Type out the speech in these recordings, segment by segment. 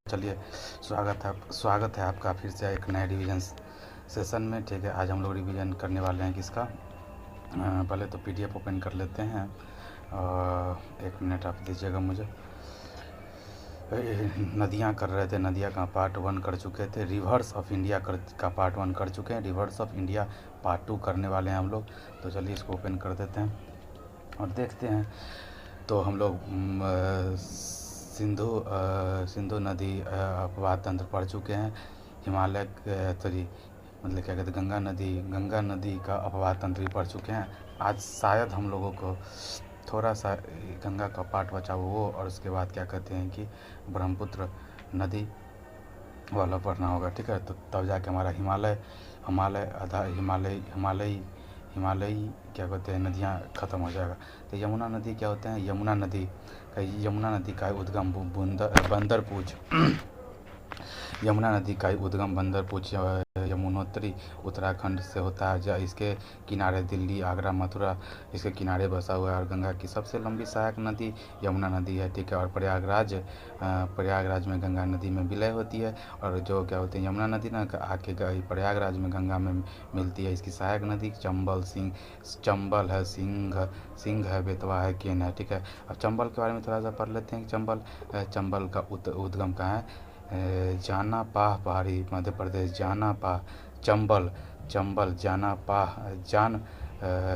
चलिए, स्वागत है आपका फिर से एक नए रिवीजन सेशन में। ठीक है, आज हम लोग रिवीजन करने वाले हैं किसका। पहले तो पीडीएफ ओपन कर लेते हैं। एक मिनट आप दीजिएगा मुझे। नदियाँ कर रहे थे, नदियाँ का पार्ट 1 कर चुके थे। रिवर्स ऑफ इंडिया का पार्ट 1 कर चुके हैं। रिवर्स ऑफ इंडिया पार्ट 2 करने वाले हैं हम लोग। तो चलिए इसको ओपन कर देते हैं और देखते हैं। तो हम लोग सिंधु नदी अपवाद तंत्र पढ़ चुके हैं। हिमालय मतलब क्या कहते हैं, गंगा नदी का अपवाद तंत्र भी पढ़ चुके हैं। आज शायद हम लोगों को थोड़ा सा गंगा का पार्ट बचा वो, और उसके बाद क्या कहते हैं कि ब्रह्मपुत्र नदी वाला पढ़ना होगा। ठीक है, तो तब जाके हमारा हिमालयी क्या कहते हैं नदियाँ ख़त्म हो जाएगा। तो यमुना नदी क्या होते हैं, यमुना नदी का उद्गम बंदरपूछ यमुना नदी का उद्गम बंदरपूछ यमुनोत्री उत्तराखंड से होता है। इसके किनारे दिल्ली, आगरा, मथुरा इसके किनारे बसा हुआ है। और गंगा की सबसे लंबी सहायक नदी यमुना नदी है। ठीक है, और प्रयागराज में गंगा नदी में विलय होती है। और जो क्या होते हैं यमुना नदी ना आके प्रयागराज में गंगा में मिलती है। इसकी सहायक नदी चंबल है, सिंह है, बेतवा है, केन है। ठीक है, अब चंबल के बारे में थोड़ा सा पढ़ लेते हैं कि चंबल का उद्गम कहाँ है। जानापाह पहाड़ी, मध्य प्रदेश। जानापाह, चंबल जानापाह।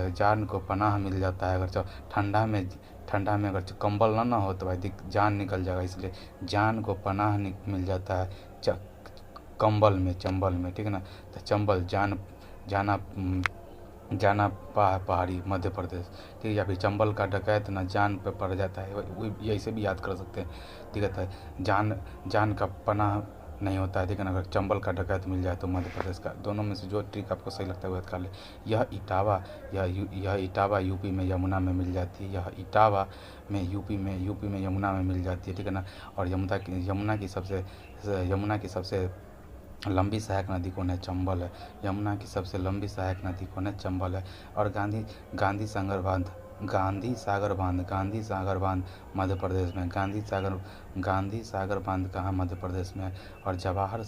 जान को पनाह मिल जाता है। अगर ठंडा में अगर कंबल ना हो तो भाई जान निकल जाएगा, इसलिए जान को पनाह मिल जाता है चंबल में। ठीक है ना, तो चंबल जाना पहाड़ी, मध्य प्रदेश। ठीक है, या फिर चंबल का डकैत ना जान पे पड़ जाता है, यही से भी याद कर सकते हैं। ठीक है, तो जान का पनाह नहीं होता है। ठीक है ना, अगर चंबल का डकैत मिल जाए तो मध्य प्रदेश का। दोनों में से जो ट्रिक आपको सही लगता है वो याद कर ले। यह इटावा यूपी में यमुना में मिल जाती है। यह इटावा में यूपी में यमुना में मिल जाती है। ठीक है ना, और यमुना की सबसे लंबी सहायक नदी कौन है, चंबल है। यमुना की सबसे लंबी सहायक नदी कौन है, चंबल है। और गांधी सागर बांध मध्य प्रदेश में। गांधी सागर बांध कहाँ, मध्य प्रदेश में। और जवाहर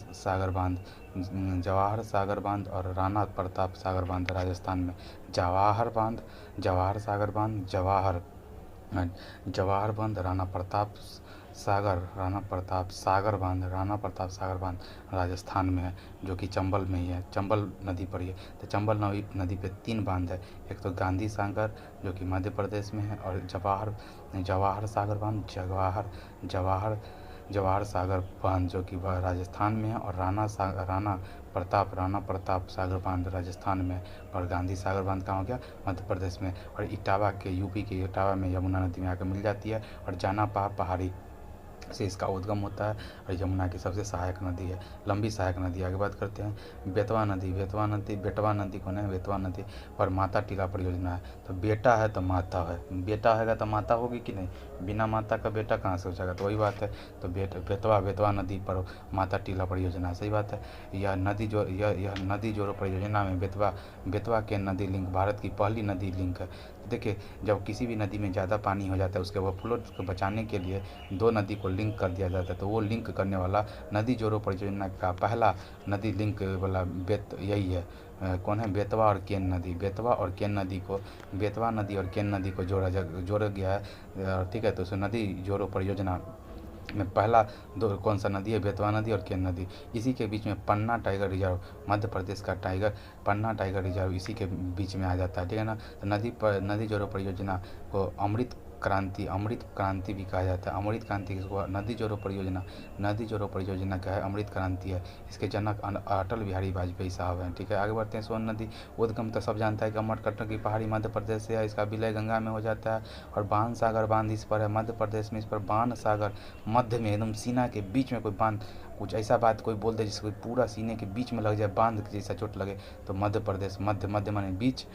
सागर बांध और राणा प्रताप सागर बांध राजस्थान में। जवाहर बांध, राणा प्रताप सागर बांध राजस्थान में है, जो कि चंबल में ही है। चंबल नदी पर ही है। तो चंबल नदी पे 3 बांध है। एक तो गांधी सागर जो कि मध्य प्रदेश में है, और जवाहर सागर बांध जवाहर सागर बांध जो कि राजस्थान में है। और राणा प्रताप सागर बांध राजस्थान में। और गांधी सागर बांध कहाँ हो गया, मध्य प्रदेश में। और यूपी के इटावा में यमुना नदी में आकर मिल जाती है। और जानापाह पहाड़ी से इसका उद्गम होता है। और यमुना की सबसे सहायक नदी है, लंबी सहायक नदी। आगे बात करते हैं बेतवा नदी कौन है, बेतवा नदी पर माता टीला परियोजना है। तो बेटा है तो माता है, बेटा है तो माता होगी कि नहीं, बिना माता का बेटा कहाँ से हो जाएगा। तो वही बात है। तो बेतवा नदी पर माता टीला परियोजना, सही बात है। यह नदी जोड़ो परियोजना में बेतवा के नदी लिंक भारत की पहली नदी लिंक है। देखिए, जब किसी भी नदी में ज़्यादा पानी हो जाता है, उसके ओवरफ्लो को बचाने के लिए 2 नदी को लिंक कर दिया जाता है। तो वो लिंक करने वाला नदी जोड़ो परियोजना का पहला नदी लिंक वाला यही है। कौन है, बेतवा और केन नदी। बेतवा नदी और केन नदी को जोड़ा गया है। ठीक है, तो उस नदी जोड़ो परियोजना में पहला कौन सा नदी है, बेतवा नदी और केन नदी। इसी के बीच में पन्ना टाइगर रिजर्व, मध्य प्रदेश का पन्ना टाइगर रिजर्व इसी के बीच में आ जाता है। ठीक है ना, तो नदी जोड़ो परियोजना को अमृत क्रांति भी कहा जाता है। अमृत क्रांति किसको, नदी जोड़ो परियोजना क्या है, अमृत क्रांति है। इसके जनक अटल बिहारी वाजपेयी साहब हैं। ठीक है, आगे बढ़ते हैं। सोन नदी उद्गम तो सब जानता है कि अमरकंटक की पहाड़ी मध्य प्रदेश से है। इसका विलय गंगा में हो जाता है। और बाण सागर बांध इस पर है, मध्य प्रदेश में। इस पर बाण सागर मध्य में, एकदम सीना के बीच में कोई बांध, कुछ ऐसा बात कोई बोल दे जिसको पूरा सीने के बीच में लग जाए, बांध जैसा चोट लगे, तो मध्य प्रदेश। मध्य माने बीच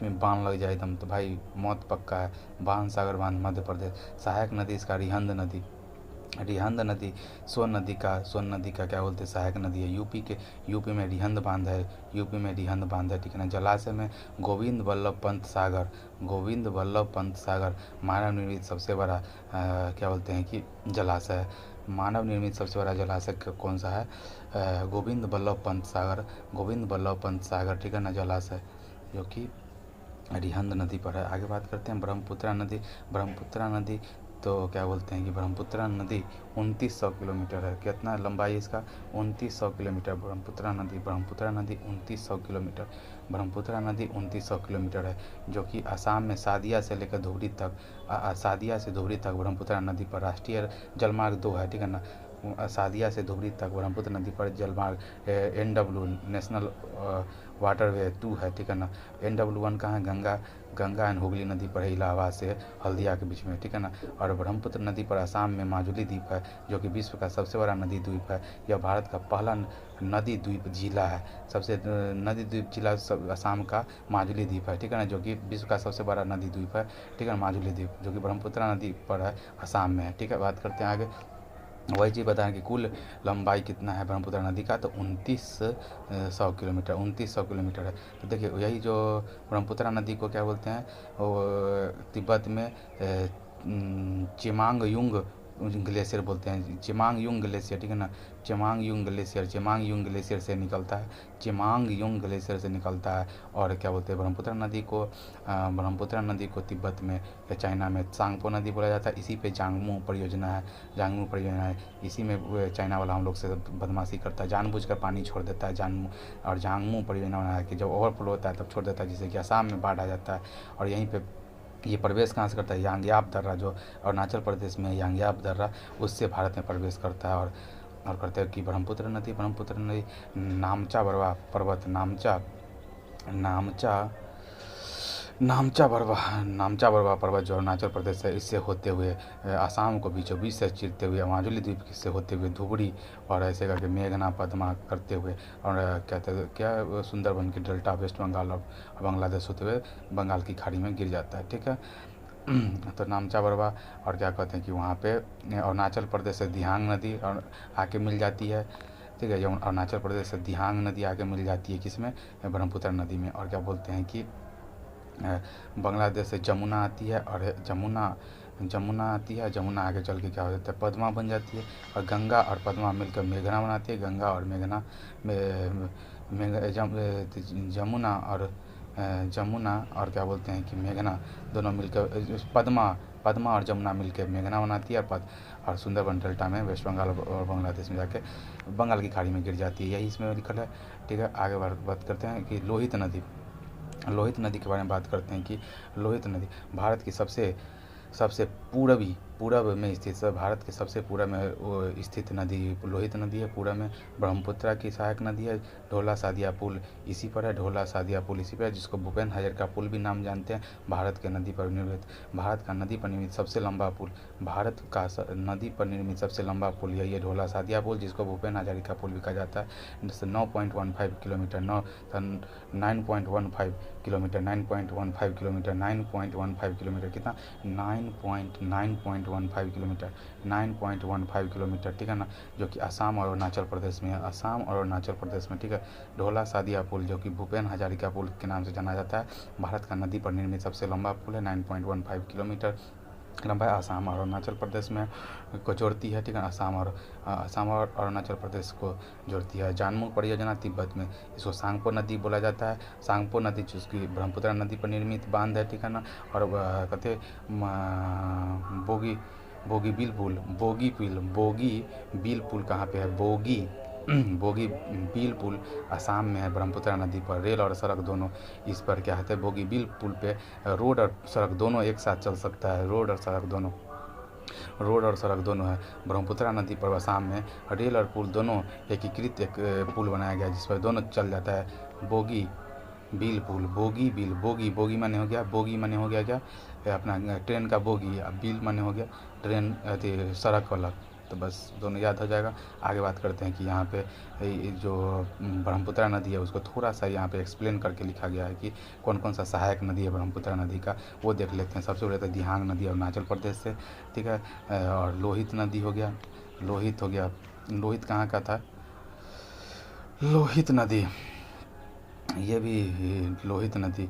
में बांध लग जाए एकदम, तो भाई मौत पक्का है। बाण सागर बांध मध्य प्रदेश। सहायक नदी इसका रिहंद नदी सोन नदी का क्या बोलते हैं, सहायक नदी है। यूपी में रिहंद बांध है। ठीक है ना, जलाशय में गोविंद वल्लभ पंत सागर मानव निर्मित सबसे बड़ा क्या बोलते हैं कि जलाशय है। मानव निर्मित सबसे बड़ा जलाशय कौन सा है? गोविंद बल्लभ पंत सागर, गोविंद बल्लभ पंत सागर, ठीक है ना, जलाशय जो कि अरिहंत नदी पर है। आगे बात करते हैं ब्रह्मपुत्रा नदी। ब्रह्मपुत्रा नदी तो क्या बोलते हैं कि ब्रह्मपुत्रा नदी 2900 किलोमीटर है। कितना लंबाई इसका? 2900 किलोमीटर ब्रह्मपुत्रा नदी। ब्रह्मपुत्रा नदी 2900 किलोमीटर, ब्रह्मपुत्रा नदी 2900 किलोमीटर है, जो कि असम में सादिया से लेकर धुबरी तक, सादिया से धुबरी तक ब्रह्मपुत्रा नदी पर राष्ट्रीय जलमार्ग 2 है, ठीक है ना। सादिया से धुबरी तक ब्रह्मपुत्र नदी पर जलमार्ग NW नेशनल वाटरवे 2 है, ठीक है ना। NW1 कहाँ है? गंगा एंड हुगली नदी पर है, इलाहाबाद से हल्दिया के बीच में, ठीक है ना। और ब्रह्मपुत्र नदी पर असम में माजुली द्वीप है, जो कि विश्व का सबसे बड़ा नदी द्वीप है। यह भारत का पहला नदी द्वीप जिला है। सबसे नदी द्वीप जिला असम का माजुली द्वीप है, ठीक है ना, जो कि विश्व का सबसे बड़ा नदी द्वीप है, ठीक है, माजुली द्वीप, जो कि ब्रह्मपुत्र नदी पर है, असम में है, ठीक है। बात करते हैं आगे। वही चीज़ बताएं कि कुल लंबाई कितना है ब्रह्मपुत्र नदी का, तो 2900 किलोमीटर, 2900 किलोमीटर है। तो देखिए यही जो ब्रह्मपुत्र नदी को क्या बोलते हैं, वो तिब्बत में चिमांगयुंग ग्लेशियर बोलते हैं, चिमांगयुंग ग्लेशियर, ठीक है ना, चिमांगयुंग ग्लेशियर, चिमांगयुंग ग्लेशियर से निकलता है, चिमांगयुंग ग्लेशियर से निकलता है। और क्या बोलते हैं ब्रह्मपुत्र नदी को तिब्बत में या चाइना में सांगपो नदी बोला जाता है। इसी पे जांगमू परियोजना है, जांगमू परियोजना है, इसी में चाइना वाला हम लोग से बदमाशी करता है, जानबूझकर पानी छोड़ देता है जांगमू, और जांगमू परियोजना बनाया कि जब ओवरफ्लो होता है तब छोड़ देता है, जिससे कि असम में बाढ़ आ जाता है। और यहीं पे ये प्रवेश कहाँ से करता है? यांग्याप दर्रा, जो अरुणाचल प्रदेश में यांग्याप दर्रा, उससे भारत में प्रवेश करता है। और कहते हैं कि ब्रह्मपुत्र नदी नामचा बरवा पर्वत, नामचा बरवा पर्वत जो अरुणाचल प्रदेश है, इससे होते हुए असम को बीचों बीच से चीरते हुए माजुली द्वीप से होते हुए धुबरी और ऐसे करके मेघना पद्मा करते हुए, और कहते हैं क्या सुंदरबन की डेल्टा वेस्ट बंगाल और बांग्लादेश होते हुए बंगाल की खाड़ी में गिर जाता है, ठीक है। तो नामचा बरवा, और क्या कहते हैं कि वहाँ पे अरुणाचल प्रदेश से दिहांग नदी और आके मिल जाती है, ठीक है। अरुणाचल प्रदेश से दिहांग नदी आके मिल जाती है किसमें? ब्रह्मपुत्र नदी में। और क्या बोलते हैं कि बांग्लादेश से जमुना आती है, और जमुना आती है, जमुना आगे चल के क्या हो जाता है? पद्मा बन जाती है, और गंगा और पद्मा मिलकर मेघना बनाती है। गंगा और मेघना जमुना और क्या बोलते हैं कि मेघना दोनों मिलकर पद्मा और जमुना मिलकर मेघना बनाती है, और सुंदरबन डेल्टा में वेस्ट बंगाल और बांग्लादेश में जाके बंगाल की खाड़ी में गिर जाती है। यही इसमें लिखल है, ठीक है। आगे बात करते हैं कि लोहित नदी के बारे में बात करते हैं कि लोहित नदी भारत की सबसे पूरब में स्थित, भारत के सबसे पूरब में वो स्थित नदी लोहित नदी है। पूरब में ब्रह्मपुत्रा की सहायक नदी है। ढोला सादिया पुल इसी पर है, ढोला सादिया पुल इसी पर है, जिसको भूपेन्द्र हजारिका पुल भी नाम जानते हैं। भारत का नदी पर निर्मित सबसे लंबा पुल, भारत का नदी पर निर्मित सबसे लंबा पुल यही है, ढोला सादिया पुल, जिसको भूपेन्द्र हजारिका पुल भी कहा जाता है। 9.15 किलोमीटर 9.15 किलोमीटर 9.15 किलोमीटर 9.15 किलोमीटर कितना? 9.15 किलोमीटर 9.15 किलोमीटर, ठीक है ना, जो कि असम और अरुणाचल प्रदेश में है, असम और अरुणाचल प्रदेश में, ठीक है। ढोला सादिया पुल जो कि भूपेन्द्र हजारिका पुल के नाम से जाना जाता है, भारत का नदी पर निर्मित सबसे लंबा पुल है। 9.15 किलोमीटर लंबा है, असम और अरुणाचल प्रदेश में को जोड़ती है, ठीक है। असम और अरुणाचल प्रदेश को जोड़ती है। जानमू परियोजना तिब्बत में, इसको सांगपो नदी बोला जाता है। सांगपो नदी जिसकी ब्रह्मपुत्र नदी पर निर्मित बांध है, ठीक है ना। और कहते बोगी बिल पुल कहाँ पे है? बोगी बिल पुल असम में है, ब्रह्मपुत्र नदी पर। रेल और सड़क दोनों इस पर क्या है? बोगी बिल पुल पे रोड और सड़क दोनों एक साथ चल सकता है, रोड और सड़क दोनों है। ब्रह्मपुत्र नदी पर असम में रेल और पुल दोनों एकीकृत एक पुल बनाया गया, जिस पर दोनों चल जाता है। बोगी बिल पुल, बोगी माने हो गया क्या? अपना ट्रेन का बोगी, बिल माने हो गया ट्रेन सड़क वाला, तो बस दोनों याद हो जाएगा। आगे बात करते हैं कि यहाँ पे जो ब्रह्मपुत्र नदी है उसको थोड़ा सा यहाँ पे एक्सप्लेन करके लिखा गया है कि कौन कौन सा सहायक नदी है ब्रह्मपुत्र नदी का, वो देख लेते हैं। सबसे पहले तो दिहांग नदी अरुणाचल प्रदेश से, ठीक है। और लोहित नदी हो गया, लोहित कहाँ का था? लोहित नदी, ये भी लोहित नदी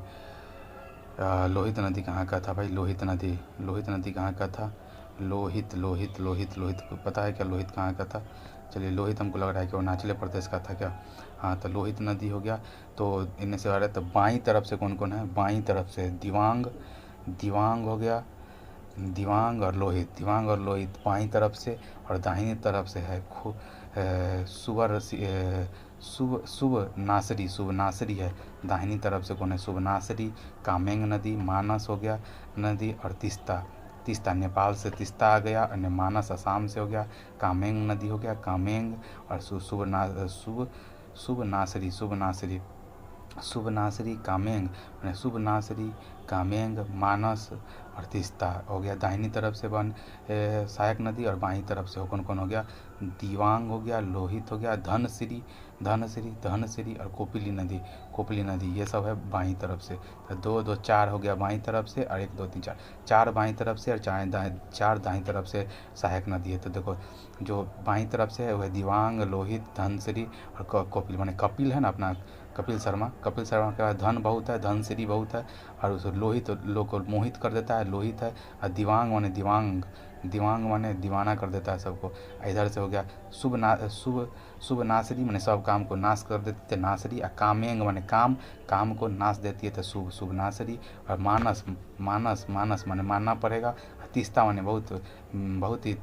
कहाँ का था भाई? लोहित नदी कहाँ का था? लोहित लोहित लोहित लोहित पता है क्या लोहित कहाँ का था? चलिए, लोहित हमको लग रहा है कि अरुणाचल प्रदेश का था क्या? हाँ, तो लोहित नदी हो गया। तो इनमें से आ रहा है, तो बाईं तरफ से कौन कौन है? बाईं तरफ से दिवांग, दिवांग हो गया, दिवांग और लोहित, दिवांग और लोहित बाईं तरफ से। और दाहिनी तरफ से है सुवर शुभ नासरी, शुभ नासरी है। दाहिनी तरफ से कौन है? शुभ नासरी। कामेंग नदी, मानस हो गया नदी, और तीस्ता, तीस्ता नेपाल से तीस्ता आ गया, और मानस असम से हो गया। कामेंग नदी हो गया, कामेंग। और शुभ नासरी, शुभ नासरी, शुभ नासरी कामेंग, शुभ नासरी कामेंग, मानस और तीस्ता हो गया। दाहिनी तरफ से सहायक नदी, और बाईं तरफ से कौन कौन हो गया? दिवांग हो गया, लोहित हो गया, धनसिरी, धनसिरी, धनसिरी और कोपिली नदी, कोपिली नदी, ये सब है बाईं तरफ से। तो 2 2 4 हो गया बाईं तरफ से, और 1 2 3 4, 4 बाईं तरफ से और 4 दाईं तरफ से सहायक नदी है। तो देखो, जो बाईं तरफ से है वह दिवांग, लोहित, धनसिरी और कोपिल, माने कपिल है ना अपना, कपिल शर्मा, कपिल शर्मा के पास धन बहुत है, धनसिरी बहुत है, और उस लोहित लोग को मोहित कर देता है, लोहित है। और दिवांग माने दिवांग, दिवांग माने दीवाना कर देता है सबको। इधर से हो गया शुभ नासरी, माने सब काम को नाश कर देती है नासरी। और कामेंग माने काम, काम को नाश देती है, तो शुभ, शुभ नासरी। और मानस, मानस, मानस माने मानना पड़ेगा। तीस्ता माने बहुत ही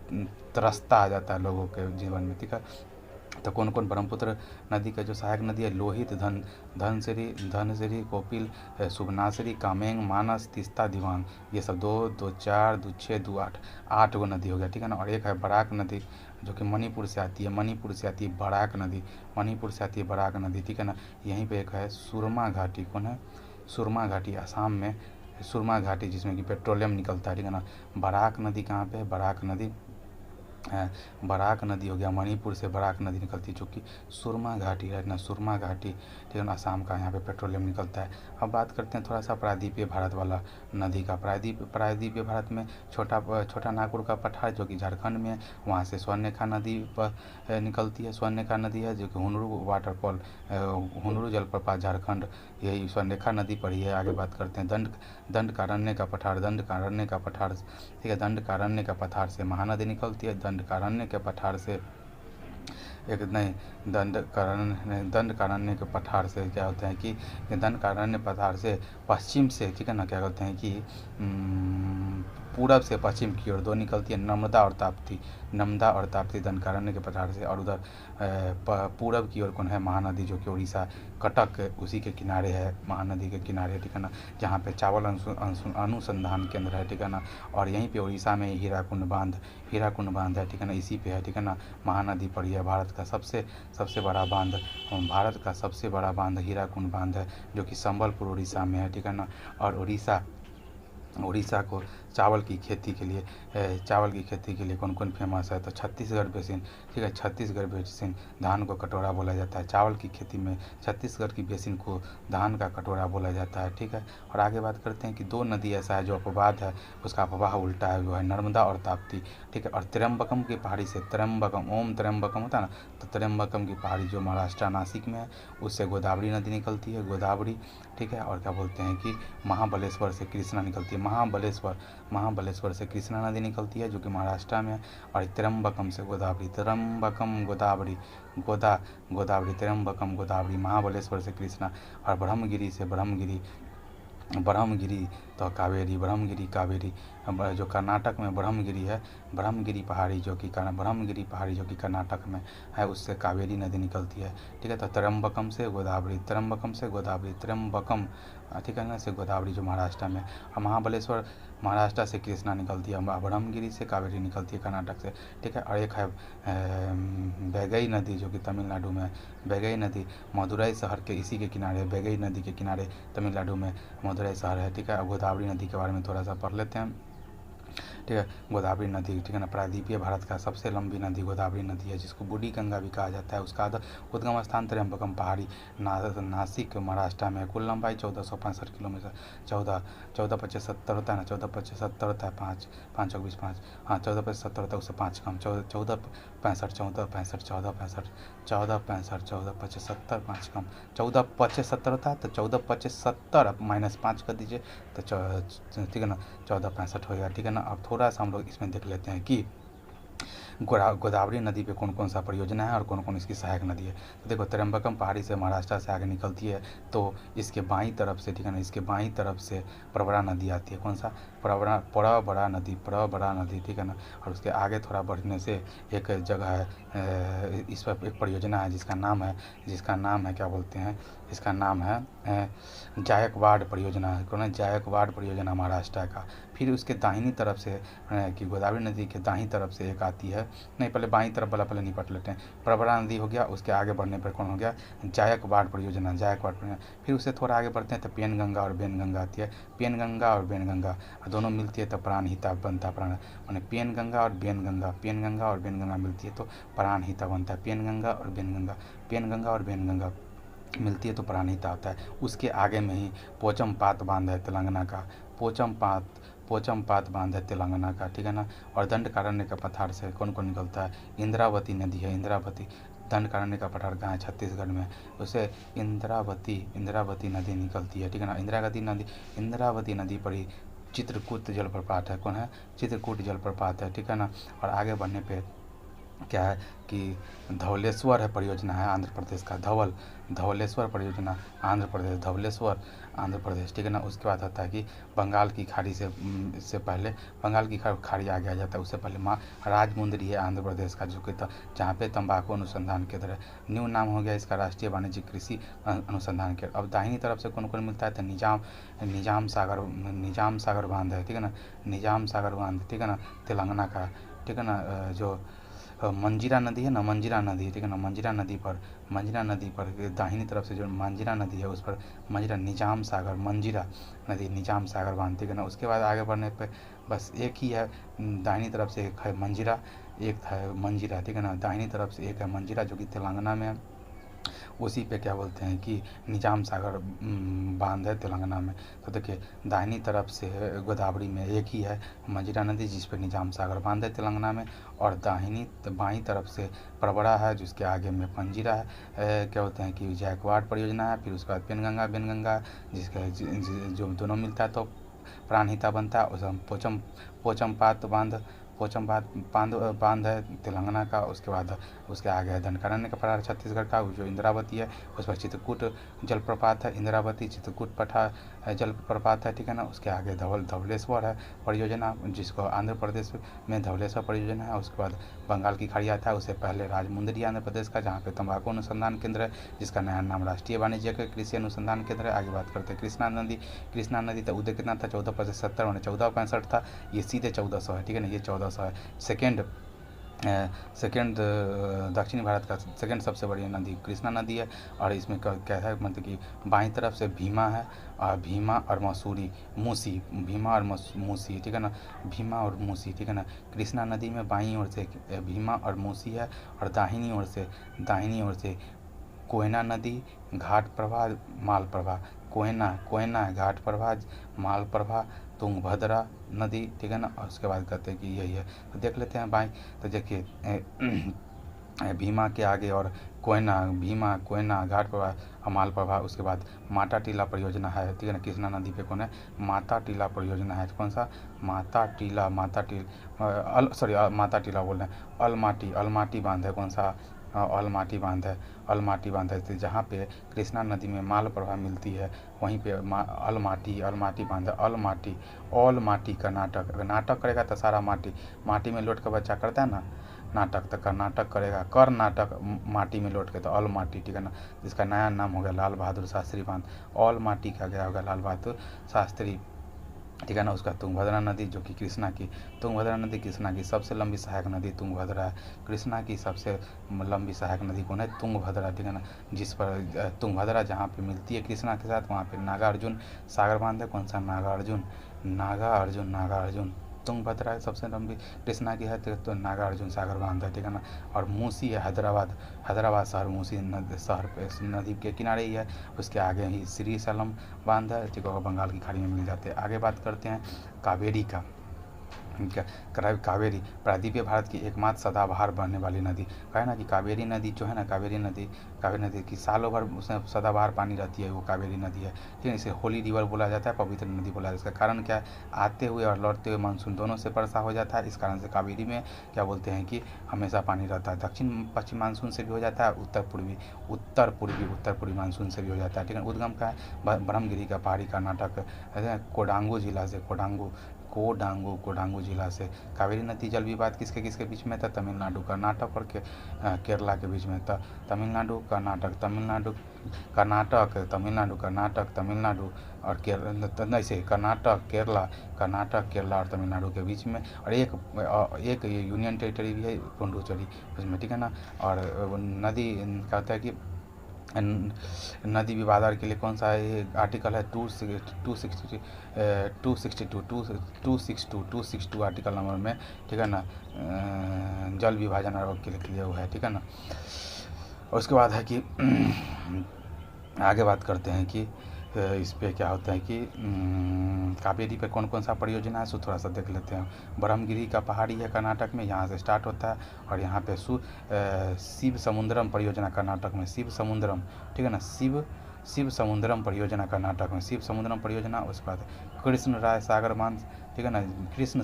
त्रस्ता आ जाता है लोगों के जीवन में, ठीक है। तो कौन कौन ब्रह्मपुत्र नदी का जो सहायक नदी है? लोहित, धनसिरी, धनसिरी, कोपिल, शुभनासरी, कामेंग, मानस, तीस्ता, दिवांग, ये सब 2 2 4 2 6 2 8, 8 गो नदी हो गया, ठीक है ना। और एक है बराक नदी, जो कि मणिपुर से आती है, मणिपुर से आती है बराक नदी, मणिपुर से आती है बराक नदी, ठीक है ना। यहीं पे एक है सुरमा घाटी, कौन है? सुरमा घाटी, असम में सुरमा घाटी, जिसमें कि पेट्रोलियम निकलता है, ठीक है ना। बराक नदी कहाँ पे है? बराक नदी, बराक नदी हो गया, मणिपुर से बराक नदी निकलती है, जो कि सुरमा घाटी है ना, सुरमा घाटी, ठीक है ना, असम का, यहाँ पे पेट्रोलियम निकलता है। अब बात करते हैं थोड़ा सा प्रायद्वीपीय भारत वाला नदी का। प्रायद्वीपीय भारत में छोटा नागपुर का पठार, जो कि झारखंड में है, वहाँ से स्वर्णरेखा नदी पर निकलती है, स्वर्णरेखा नदी है, जो कि हुनरू वाटरफॉल, हुनरू जलप्रपात झारखंड, यही स्वर्णरेखा नदी पर ही है। आगे बात करते हैं दंडकारण्य का पठार, दंडकारण्य का पठार, ठीक है, दंडकारण्य का पठार से महानदी निकलती है। दंडकारण्य के पठार से एक नहीं, दंडकारण्य के पठार से क्या होता है कि दंडकारण्य पठार से पश्चिम से, ठीक है ना, क्या कहते हैं कि पूरब से पश्चिम की ओर 2 निकलती है, नर्मदा और ताप्ती, नर्मदा और ताप्ती दंडकारण्य के पठार से। और उधर पूरब की ओर कौन है? महानदी, जो कि उड़ीसा, कटक उसी के किनारे है, महानदी के किनारे, ठीक है ना, जहाँ पे चावल अनुसंधान केंद्र है, ठीक है ना। और यहीं पे उड़ीसा में हीराकुंड बांध है, ठीक है ना, इसी पे है, ठीक है ना, महानदी पर ही है। भारत का सबसे बड़ा बांध, भारत का सबसे बड़ा बांध हीराकुंड बांध है, जो कि संबलपुर उड़ीसा में है, ठीक है ना। और उड़ीसा को चावल की खेती के लिए कौन कौन फेमस है? तो छत्तीसगढ़ बेसिन, ठीक है, छत्तीसगढ़ बेसिन, धान को कटोरा बोला जाता है। चावल की खेती में छत्तीसगढ़ की बेसिन को धान का कटोरा बोला जाता है, ठीक है। और आगे बात करते हैं कि 2 नदी ऐसा है जो अपवाद है, उसका प्रवाह उल्टा है, वो है नर्मदा और ताप्ती, ठीक है। और त्र्यंबकम की पहाड़ी से, त्र्यंबकम, ओम त्र्यंबकम होता है ना, तो त्र्यंबकम की पहाड़ी जो महाराष्ट्र नासिक में है, उससे गोदावरी नदी निकलती है, गोदावरी, ठीक है। और क्या बोलते हैं कि महाबलेश्वर से कृष्णा निकलती है, महाबलेश्वर से कृष्णा नदी निकलती है, जो कि महाराष्ट्र में है। और त्र्यंबकम से गोदावरी, त्र्यंबकम गोदावरी, गोदावरी, त्र्यंबकम गोदावरी, महाबलेश्वर से कृष्णा। और ब्रह्मगिरी तो कावेरी, कावेरी, जो कर्नाटक में ब्रह्मगिरी पहाड़ी, जो कि कर्नाटक में है, उससे कावेरी नदी निकलती है, ठीक है। तो त्र्यंबकम से गोदावरी, त्र्यंबकम, ठीक है ना, से गोदावरी जो महाराष्ट्र में। और महाबलेश्वर महाराष्ट्र से कृष्णा निकलती है, ब्रह्मगिरी से कावेरी निकलती है कर्नाटक से, ठीक है। और एक है वैगई नदी, जो कि तमिलनाडु में, वैगई नदी मदुरई शहर के इसी के किनारे, वैगई नदी के किनारे तमिलनाडु में मदुरई शहर है, ठीक है। अब गोदावरी नदी के बारे में थोड़ा सा पढ़ लेते हैं, ठीक है। गोदावरी नदी, ठीक है ना, प्रायद्वीपीय भारत का सबसे लंबी नदी गोदावरी नदी है, जिसको बूढ़ी गंगा भी कहा जाता है। उसका उद्गम स्थान त्र्यंबकम पहाड़ी, नासिक महाराष्ट्र में। कुल लंबाई 1465 किलोमीटर, 14,14,75 होता है ना, 14,75 होता है, 5 5 20 5, हाँ 14,75 होता है, उससे 5 कम, 14,65 14,65 5 कम, 14,75 होता है, तो 14,75 आप -5 कर दीजिए, तो ठीक है ना, 14,65 हो गया, ठीक है ना। अब थोड़ा सा हम लोग इसमें देख लेते हैं कि गोदावरी नदी पे कौन कौन सा परियोजना है और कौन कौन इसकी सहायक नदी है। तो देखो त्र्यंबकम पहाड़ी से महाराष्ट्र से आगे निकलती है, तो इसके बाईं तरफ से, ठीक है ना, इसके बाईं तरफ से प्रवरा नदी आती है। कौन सा? प्रवरा नदी, ठीक है ना। और उसके आगे थोड़ा बढ़ने से एक जगह है, इस पर एक परियोजना है जिसका नाम है क्या बोलते हैं, इसका नाम है जायकवाड़ परियोजना। कौन है? जायकवाड़ परियोजना महाराष्ट्र का। फिर उसके दाहिनी तरफ से कि गोदावरी नदी के दाहिनी तरफ से एक आती है, नहीं पहले बाईं तरफ वाला पहले निपट लेते हैं। प्रवरा नदी हो गया, उसके आगे बढ़ने पर कौन हो गया? जायकवाड़ परियोजना। फिर उससे थोड़ा आगे बढ़ते हैं तो पेनगंगा और बेनगंगा आती है। पेनगंगा और बेनगंगा दोनों मिलती है तो प्राणहिता बनता है। माने पेनगंगा और बेनगंगा मिलती है तो प्राणहिता बनता है। पेनगंगा और बेनगंगा मिलती है तो प्राणहिता आता है। उसके आगे में ही पोचमपात बांध है तेलंगाना का, पोचमपात बांध है तेलंगाना का, ठीक है ना। और दंडकारण्य का पठार से कौन कौन निकलता है? इंद्रावती नदी है, इंद्रावती। दंडकारण्य का पठार कहाँ है? छत्तीसगढ़ में। उसे इंद्रावती नदी निकलती है, ठीक है ना। इंद्रावती नदी पर ही चित्रकूट जलप्रपात है। कौन है? चित्रकूट जलप्रपात है, ठीक है ना। और आगे बढ़ने पे क्या है कि धवलेश्वर है परियोजना है आंध्र प्रदेश का। धवलेश्वर परियोजना आंध्र प्रदेश, ठीक है ना। उसके बाद आता है कि बंगाल की खाड़ी से पहले बंगाल की खाड़ी आगे आ जाता है। उससे पहले राजमुंदरी है आंध्र प्रदेश का, जो कि जहाँ पे तंबाकू अनुसंधान केंद्र है। न्यू नाम हो गया इसका राष्ट्रीय वाणिज्यिक कृषि अनुसंधान केंद्र। अब दाहिनी तरफ से कौन कौन मिलता है? तो निजाम सागर बांध है, ठीक है ना। निजाम सागर बांध, ठीक है ना, तेलंगाना का, ठीक है ना। जो मंजीरा नदी है ना, मंजीरा नदी, ठीक है ना। मंजीरा नदी पर दाहिनी तरफ से जो मंजीरा नदी है उस पर निजाम सागर बांध, ठीक है ना। उसके बाद आगे बढ़ने पे बस एक ही है, दाहिनी तरफ से एक है मंजीरा, ठीक है ना। दाहिनी तरफ से एक है मंजीरा जो कि तेलंगाना में है। उसी पे क्या बोलते हैं कि निजाम सागर बांध है तेलंगाना में। तो देखिए दाहिनी तरफ से गोदावरी में एक ही है मंजीरा नदी जिस पे निजाम सागर बांध है तेलंगाना में, और बाईं तरफ से प्रवरा है जिसके आगे में पंजीरा है, क्या बोलते हैं कि जायकवाड़ परियोजना है। फिर उसके बाद बेनगंगा जिसका जो दोनों मिलता है तो प्राणहिता बनता है। उस पोचमपात बांध है तेलंगाना का। उसके बाद उसके आगे है दंडकारण्य का पठार छत्तीसगढ़ का, जो इंद्रावती है। उस पर चित्रकूट जलप्रपात है, इंद्रावती चित्रकूट जलप्रपात है, ठीक है ना। उसके आगे धवलेश्वर है परियोजना जिसको आंध्र प्रदेश में धवलेश्वर परियोजना है। उसके बाद बंगाल की खाड़ी आता है। उससे पहले राजमुंदरी आंध्र प्रदेश का, जहाँ पे तंबाकू अनुसंधान केंद्र है, जिसका नया नाम राष्ट्रीय वाणिज्यिक कृषि अनुसंधान केंद्र है। आगे बात करते हैं कृष्णा नदी तो उदय कितना था? 14/70 मैंने 1465 था, ये सीधे 1400 है, ठीक है ना। ये 1400 है। सेकेंड दक्षिणी भारत का सेकेंड सबसे बड़ी नदी कृष्णा नदी है। और इसमें क्या है, मतलब कि बाईं तरफ से भीमा है, भीमा और मूसी, ठीक है ना। भीमा और मूसी, ठीक है ना। कृष्णा नदी में बाईं ओर से भीमा और मूसी है, और दाहिनी ओर से कोयना नदी, घाट प्रवाह, माल प्रवाह। कोयना घाट प्रवाह, माल प्रवाह, तुंगभद्रा नदी, ठीक है ना। और उसके बाद कहते हैं कि यही है। तो देख लेते हैं बाईं, तो देखिए भीमा के आगे और कोयना घाट प्रवाह और माल प्रवाह। उसके बाद माता टीला परियोजना है, ठीक है ना। कृष्णा नदी पे कौन है? माता टीला परियोजना है। कौन सा? माता टीला बोल रहे हैं। अलमाटी बांध है। कौन सा? अलमाटी बांध है। तो जहाँ पे कृष्णा नदी में माल प्रवाह मिलती है वहीं पे अलमाटी बांध है। अलमाटी का नाटक करेगा तो सारा माटी में लौट कर बच्चा करता है ना नाटक, तो कर्नाटक करेगा कर्नाटक माटी में लौट के, तो अलमाटी, ठीक है ना। जिसका नया नाम हो गया लाल बहादुर शास्त्री बांध। अलमाटी का गया होगा लाल बहादुर शास्त्री, ठीक है ना। उसका तुंगभद्रा नदी जो कि कृष्णा की सबसे लंबी सहायक नदी तुंगभद्रा है। कृष्णा की सबसे लंबी सहायक नदी कौन है? तुंगभद्रा, ठीक है ना। जिस पर तुंगभद्रा जहाँ पे मिलती है कृष्णा के साथ वहाँ पे नागार्जुन सागर बांध है। कौन सा? नागार्जुन तुंगभद्रा सबसे लंबी कृष्णा की है तो नागार्जुन सागर बांध है, ठीक है ना। और मूसी है हैदराबाद शहर मूसी शहर पे नदी के किनारे ही है। उसके आगे ही श्रीशैलम बांध है, ठीक है, बंगाल की खाड़ी में मिल जाते हैं। आगे बात करते हैं कावेरी का। कावेरी प्रायद्वीपीय भारत की एकमात्र सदाबहार बहने वाली नदी। कहा है ना कि कावेरी नदी जो है ना, कावेरी नदी की सालों भर उसमें सदाबहार पानी रहती है, वो कावेरी नदी है। ठीक है, इसे होली रिवर बोला जाता है, पवित्र नदी बोला जाता है। इसका कारण क्या है, आते हुए और लौटते हुए मानसून दोनों से वर्षा हो जाता है। इस कारण से कावेरी में क्या बोलते हैं कि हमेशा पानी रहता है। दक्षिण पश्चिम मानसून से भी हो जाता है, उत्तर पूर्वी मानसून से भी हो जाता है। ठीक है, उद्गम का है ब्रह्मगिरी का पहाड़ी कर्नाटक कोडांगू जिला से, कोडांगू जिला से। कावेरी नदी जल विवाद किसके किसके बीच में था, तमिलनाडु कर्नाटक और केरला के बीच में था। तमिलनाडु कर्नाटक तमिलनाडु और कर्नाटक केरला और तमिलनाडु के बीच में। और एक यूनियन टेरिटरी भी है पुडुचेरी उसमें। ठीक है ना। और नदी कहता है कि नदी विवाद के लिए कौन सा ये आर्टिकल है 262 आर्टिकल नंबर में। ठीक है ना, जल विभाजन आयोग के लिए वो है। ठीक है ना। और उसके बाद है कि आगे बात करते हैं कि इस पे क्या होता है कि कावेरी पे कौन कौन सा परियोजना है, सो थोड़ा सा देख लेते हैं। ब्रह्मगिरी का पहाड़ी है कर्नाटक में, यहाँ से स्टार्ट होता है। और यहाँ पे शिव समुद्रम परियोजना कर्नाटक में, शिव समुद्रम। ठीक है ना, शिव समुद्रम परियोजना कर्नाटक में, शिव समुद्रम परियोजना। उसके बाद कृष्ण राय सागर बांध। ठीक है ना, कृष्ण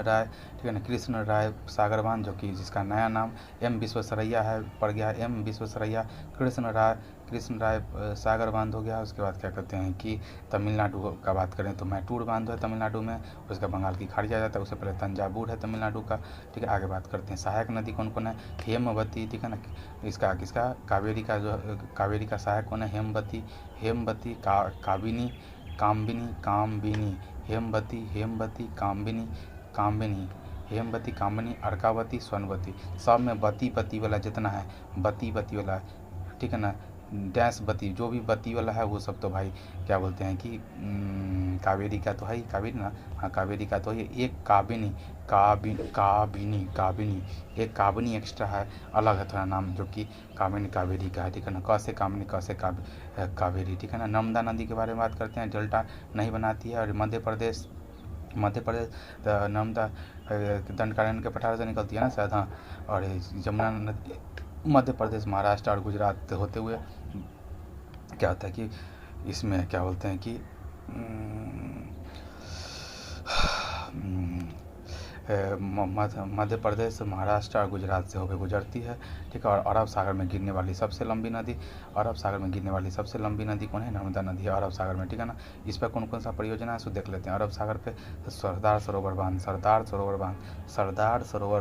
राय ठीक है ना, कृष्ण राय सागर बांध, जो कि जिसका नया नाम एम विश्वेश्वरैया है पड़ गया, एम विश्वेश्वरैया कृष्ण राय सागर बांध हो गया। उसके बाद क्या कहते हैं कि तमिलनाडु का बात करें तो मैटूर बांध है तमिलनाडु में, उसका बंगाल की खाड़ी आ जाता है। उससे पहले तंजावुर है तमिलनाडु का। ठीक है, आगे बात करते हैं सहायक नदी कौन कौन है, हेमवती। ठीक है ना, किसका कावेरी का सहायक कौन है, हेमवती, काबिनी, हेमवती, कामिनी, अर्कावती, सोनवती। सब में बती वाला जितना है, बती वाला। ठीक है ना, डैश बती, जो भी बती वाला है वो सब तो भाई क्या बोलते हैं कि कावेरी का तो है ही, कावेरी ना, हाँ कावेरी का तो है। एक एक काबिनी एक्स्ट्रा है, अलग है थोड़ा नाम, जो कि कावेरी का है। ठीक है ना, कैसे कामिनी कैसे कावेरी। ठीक है ना। नर्मदा नदी के बारे में बात करते हैं, डेल्टा नहीं बनाती है। और मध्य प्रदेश नर्मदा दंडकारण्य के पठार से निकलती है ना शायद, हाँ। और यमुना नदी मध्य प्रदेश, महाराष्ट्र और गुजरात होते हुए क्या होता है कि इसमें क्या बोलते हैं कि मध्य प्रदेश, महाराष्ट्र और गुजरात से होकर गुजरती है। ठीक है, और अरब सागर में गिरने वाली सबसे लंबी नदी कौन है, नर्मदा नदी है अरब सागर में। ठीक है ना। इस पर कौन कौन सा परियोजना है सो देख लेते हैं। अरब सागर पे तो सरदार सरोवर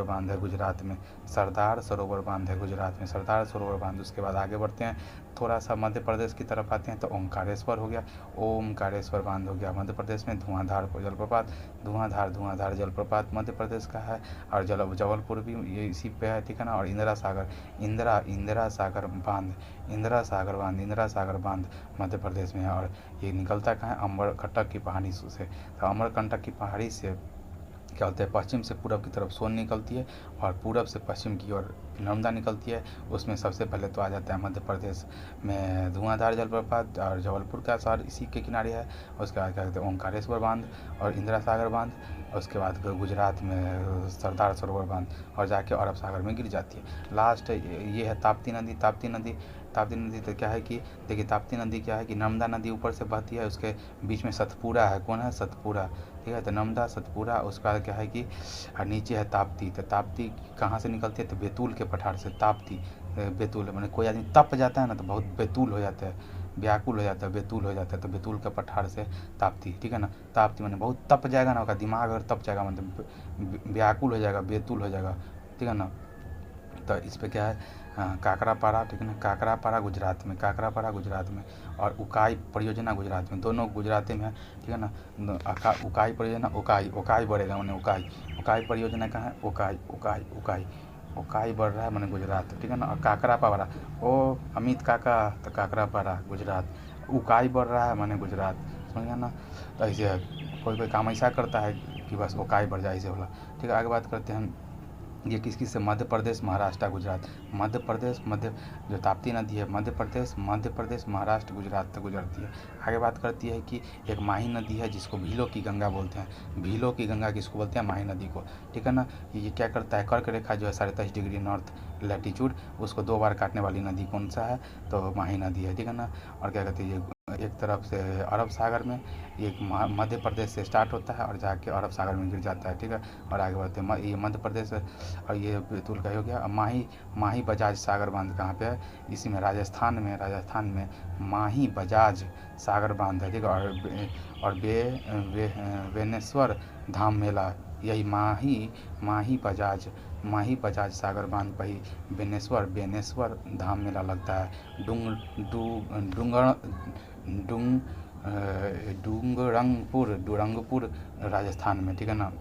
बांध है गुजरात में, सरदार सरोवर बांध। उसके बाद आगे बढ़ते हैं, थोड़ा सा मध्य प्रदेश की तरफ आते हैं तो ओंकारेश्वर हो गया, ओमकारेश्वर बांध हो गया मध्य प्रदेश में। धुआंधार जलप्रपात मध्य प्रदेश का है। और जबलपुर भी ये इसी पे है। ठीक है ना। और इंदिरा सागर बांध मध्य प्रदेश में है। और ये निकलता कहाँ है, अमरकंटक की पहाड़ी से। तो अमरकंटक की पहाड़ी से क्या होता है, पश्चिम से पूरब की तरफ सोन निकलती है और पूरब से पश्चिम की ओर नर्मदा निकलती है। उसमें सबसे पहले तो आ जाता है मध्य प्रदेश में धुआंधार जलप्रपात, और जबलपुर का शहर इसी के किनारे है। उसके बाद क्या कहते हैं, ओंकारेश्वर बांध और इंदिरा सागर बांध। उसके बाद गुजरात में सरदार सरोवर बांध, और जाके अरब सागर में गिर जाती है। लास्ट ये है ताप्ती नदी। तो क्या है कि देखिए, ताप्ती नदी क्या है कि नर्मदा नदी ऊपर से बहती है, उसके बीच में सतपुरा है। कौन है, सतपुरा। ठीक है, तो नर्मदा, सतपुरा। उसके बाद क्या है कि नीचे है ताप्ती। तो ताप्ती कहाँ से निकलती है, तो बैतूल के पठार से। ताप्ती बैतूल मैंने कोई आदमी तप जाता है ना तो बहुत बैतूल हो जाता है, व्याकुल हो जाता है, बैतूल हो जाता है, तो बैतूल के पठार से ताप्ती। ठीक है ना। ताप्ती मैंने बहुत तप जाएगा ना, उसका दिमाग अगर तप जाएगा मतलब व्याकुल हो जाएगा, बैतूल हो जाएगा। ठीक है ना। तो इस पर क्या है, काकरापारा। ठीक है ना, काकरापारा गुजरात में, और उकाई परियोजना गुजरात में, दोनों गुजरात में है। ठीक है ना। उकाई परियोजना, उकाई बढ़ेगा मैंने, उकाई परियोजना कहाँ है, उकाई बढ़ रहा है मैंने गुजरात। ठीक है ना। और काकरापारा, ओ अमित काका, तो काकरापारा गुजरात, उकाई बढ़ रहा है मैंने गुजरात, समझ गया ना। तो ऐसे कोई काम ऐसा करता है कि बस उकाई बढ़ जाए, ऐसे होला। ठीक है, आगे बात करते हैं ये किस से, मध्य प्रदेश, महाराष्ट्र, गुजरात। मध्य प्रदेश, जो ताप्ती नदी है मध्य प्रदेश, महाराष्ट्र, गुजरात तक गुजरती है। आगे बात करती है कि एक माही नदी है जिसको भीलों की गंगा बोलते हैं। भीलों की गंगा किसको बोलते हैं? माही नदी को, ठीक है ना। ये क्या करता है, कर्क रेखा जो है 23.5 डिग्री नॉर्थ लैटीट्यूड, उसको 2 बार काटने वाली नदी कौन सा है? तो माही नदी है, ठीक है ना। और क्या कहते हैं, ये एक तरफ से अरब सागर में, ये मध्य प्रदेश से स्टार्ट होता है और जाके अरब सागर में गिर जाता है, ठीक है। और आगे बढ़ते हैं, ये मध्य प्रदेश और ये बैतूल का हो गया। माही बजाज सागर बांध कहाँ पे है? इसी में राजस्थान में माही बजाज सागर बांध है, ठीक है। और बेनेश्वर धाम मेला, यही माही बजाज सागर बांध पर ही बेनेश्वर धाम मेला लगता है। डूंगरपुर राजस्थान में, ठीक है ना।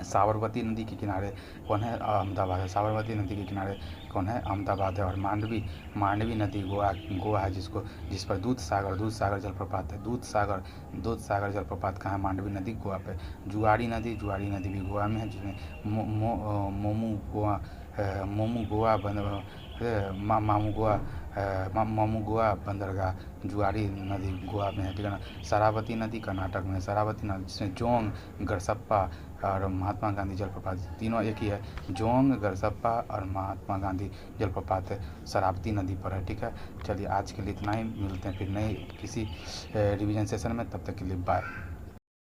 साबरमती नदी के किनारे कौन है? अहमदाबाद है। साबरमती नदी के किनारे कौन है? अहमदाबाद है। और मांडवी नदी गोवा है, जिस पर दूध सागर जलप्रपात है। दूध सागर जलप्रपात कहाँ है? मांडवी नदी गोवा पे। जुआरी नदी भी गोवा में है, जिसमें मामू गोवा बंदरगाह, जुआरी नदी गोवा में है, ठीक है ना। शरावती नदी कर्नाटक में, जिसमें जोंग, गरसप्पा और महात्मा गांधी जलप्रपात, तीनों एक ही है। जोंग, गरसप्पा और महात्मा गांधी जलप्रपात शरावती नदी पर है, ठीक है। चलिए आज के लिए इतना ही, मिलते हैं फिर नए किसी रिवीजन सेशन में, तब तक के लिए बाय।